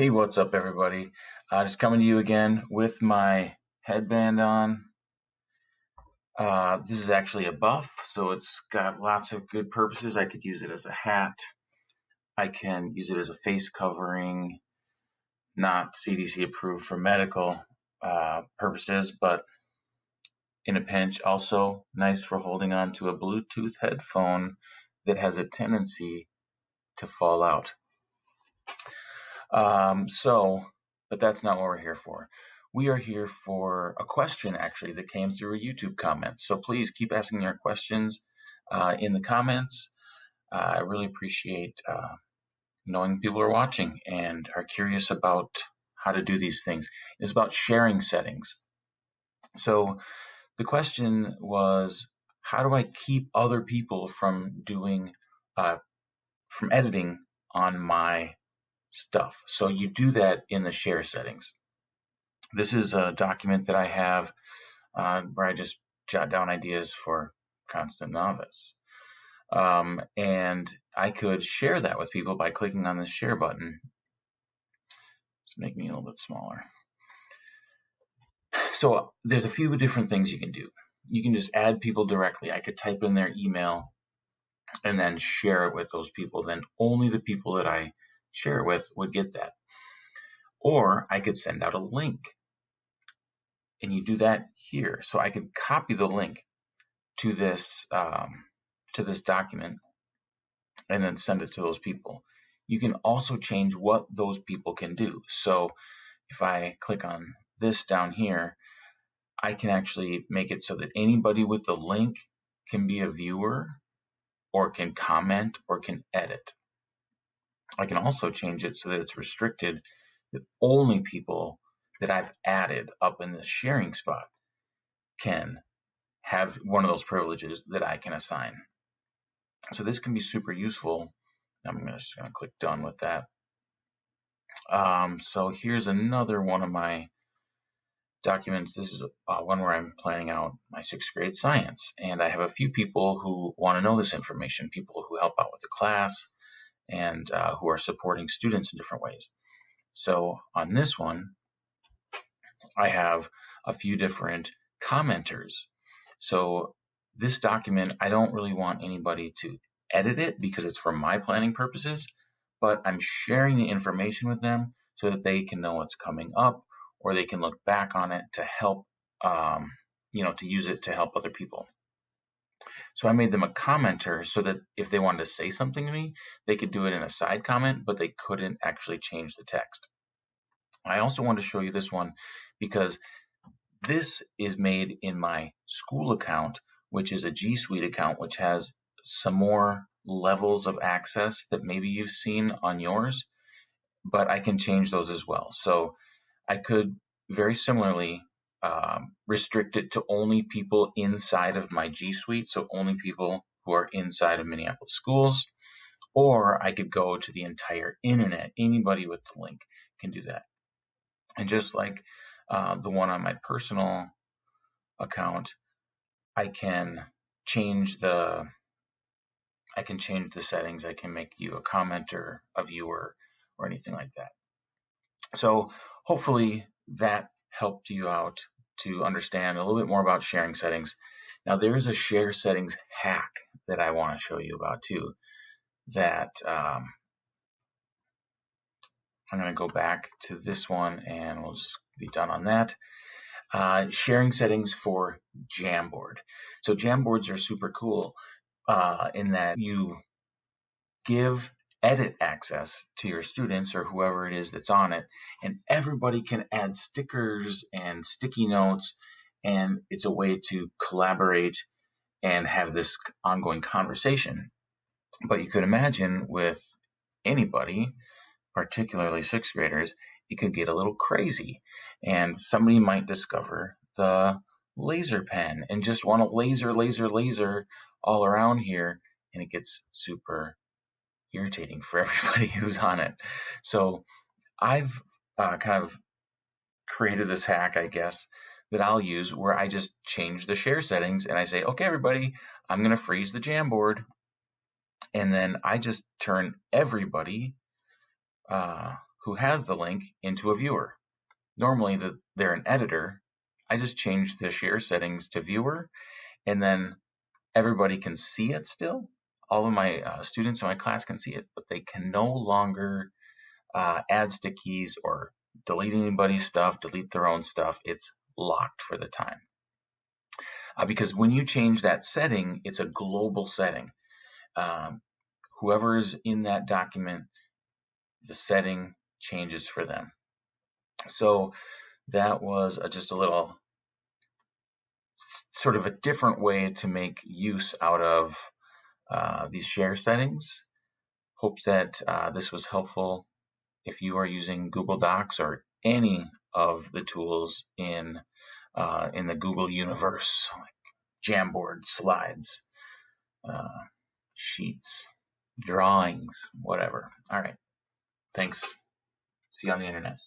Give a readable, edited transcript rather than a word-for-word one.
Hey, what's up, everybody? Just coming to you again with my headband on. This is actually a buff, so it's got lots of good purposes. I could use it as a hat. I can use it as a face covering, not CDC approved for medical purposes, but in a pinch, also nice for holding on to a Bluetooth headphone that has a tendency to fall out. But that's not what we're here for. We are here for a question, actually, that came through a YouTube comment. So please keep asking your questions in the comments. I really appreciate knowing people are watching and are curious about how to do these things. It's about sharing settings. So the question was, how do I keep other people from doing, from editing on my stuff? So you do that in the share settings. This is a document that I have where I just jot down ideas for Constant Novice. And I could share that with people by clicking on this share button. Just make me a little bit smaller. So there's a few different things you can do. You can just add people directly. I could type in their email and then share it with those people. Then only the people that I share it with would get that. Or I could send out a link. And you do that here. So I could copy the link to this document and then send it to those people. You can also change what those people can do. So if I click on this down here, I can actually make it so that anybody with the link can be a viewer or can comment or can edit. I can also change it so that it's restricted that only people that I've added up in this sharing spot can have one of those privileges that I can assign. So this can be super useful. I'm just going to click done with that. So here's another one of my documents. This is one where I'm planning out my 6th grade science. And I have a few people who want to know this information, people who help out with the class and who are supporting students in different ways. So on this one, I have a few different commenters. So this document, I don't really want anybody to edit it because it's for my planning purposes, but I'm sharing the information with them so that they can know what's coming up or they can look back on it to help, to use it to help other people. So I made them a commenter so that if they wanted to say something to me, they could do it in a side comment, but they couldn't actually change the text. I also want to show you this one because this is made in my school account, which is a G Suite account, which has some more levels of access that maybe you've seen on yours, but I can change those as well. So I could very similarly restrict it to only people inside of my G Suite, so only people who are inside of Minneapolis schools, or I could go to the entire internet. Anybody with the link can do that. And just like the one on my personal account, I can change the settings. I can make you a commenter, a viewer, or anything like that. So hopefully that helped you out to understand a little bit more about sharing settings. Now there is a share settings hack that I want to show you about too, that I'm going to go back to this one and we'll just be done on that. Sharing settings for Jamboard. So Jamboards are super cool in that you give edit access to your students or whoever it is that's on it, and everybody can add stickers and sticky notes, and it's a way to collaborate and have this ongoing conversation. But you could imagine with anybody, particularly 6th graders, it could get a little crazy, and somebody might discover the laser pen and just want to laser all around here, and it gets super irritating for everybody who's on it. So I've kind of created this hack, I guess, that I'll use where I just change the share settings and I say, okay, everybody, I'm going to freeze the Jamboard. And then I just turn everybody who has the link into a viewer. Normally they're an editor. I just changed the share settings to viewer, and then everybody can see it still. All of my students in my class can see it, but they can no longer add stickies or delete anybody's stuff, delete their own stuff. It's locked for the time. Because when you change that setting, it's a global setting. Whoever is in that document, the setting changes for them. So that was just a little sort of a different way to make use out of these share settings. Hope that this was helpful if you are using Google Docs or any of the tools in the Google universe, like Jamboard, slides, sheets, drawings, whatever. All right. Thanks. See you on the internet.